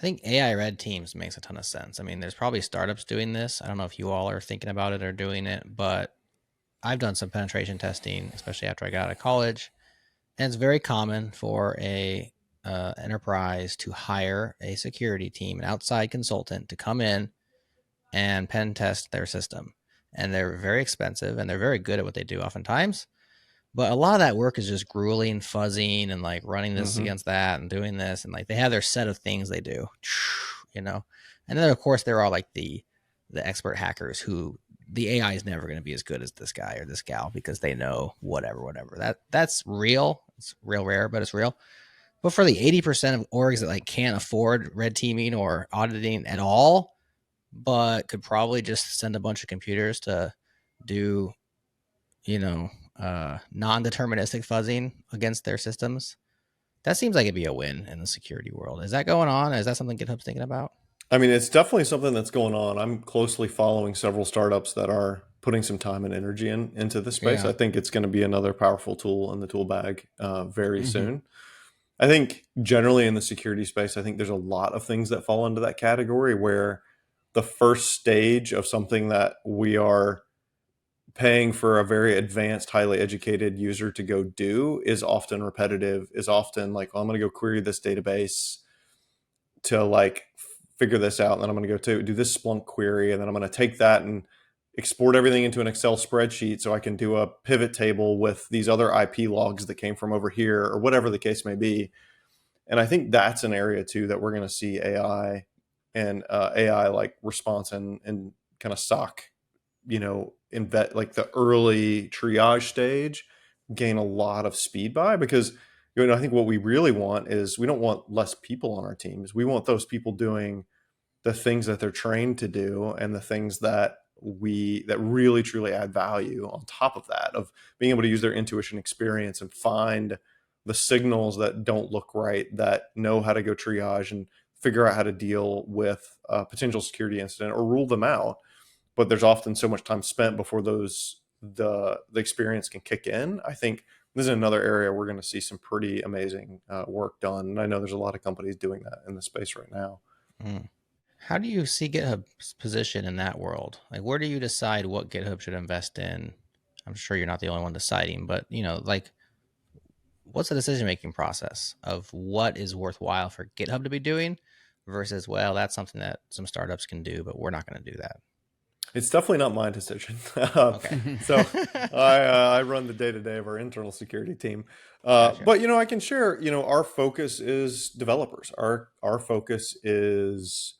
I think AI red teams makes a ton of sense. I mean, there's probably startups doing this. I don't know if you all are thinking about it or doing it, but I've done some penetration testing, especially after I got out of college. And it's very common for a enterprise to hire a security team, an outside consultant, to come in and pen test their system. And they're very expensive and they're very good at what they do oftentimes. But a lot of that work is just grueling, fuzzing, and like running this Hmm. against that and doing this. And like they have their set of things they do, you know. And then of course there are like the expert hackers who the AI is never going to be as good as this guy or this gal because they know whatever. That's real. It's real rare, but it's real. But for the 80% of orgs that like can't afford red teaming or auditing at all, but could probably just send a bunch of computers to do, you know, non-deterministic fuzzing against their systems. That seems like it'd be a win in the security world. Is that going on? Is that something GitHub's thinking about? I mean, it's definitely something that's going on. I'm closely following several startups that are putting some time and energy into the space. Yeah. I think it's going to be another powerful tool in the tool bag very Mm-hmm. soon. I think generally in the security space, I think there's a lot of things that fall into that category where the first stage of something that we are paying for a very advanced, highly educated user to go do is often repetitive, is often like, well, I'm going to go query this database to like figure this out. And then I'm going to go to do this Splunk query. And then I'm going to take that and export everything into an Excel spreadsheet so I can do a pivot table with these other IP logs that came from over here or whatever the case may be. And I think that's an area too that we're going to see AI and AI like response and kind of SOC, in like the early triage stage, gain a lot of speed by because I think what we really want is we don't want less people on our teams. We want those people doing the things that they're trained to do and the things that really truly add value on top of that, of being able to use their intuition experience and find the signals that don't look right, that know how to go triage and figure out how to deal with a potential security incident or rule them out. But there's often so much time spent before the experience can kick in. I think this is another area we're going to see some pretty amazing work done, and I know there's a lot of companies doing that in the space right now. Mm. How do you see GitHub's position in that world? Like, where do you decide what GitHub should invest in? I'm sure you're not the only one deciding, but like, what's the decision making process of what is worthwhile for GitHub to be doing versus, well, that's something that some startups can do, but we're not going to do that. It's definitely not my decision. Okay. So I run the day to day of our internal security team. Gotcha. But I can share. Our focus is developers. Our focus is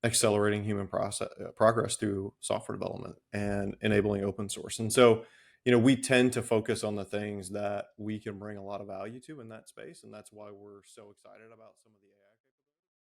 accelerating human progress through software development and enabling open source. And so, we tend to focus on the things that we can bring a lot of value to in that space, and that's why we're so excited about some of the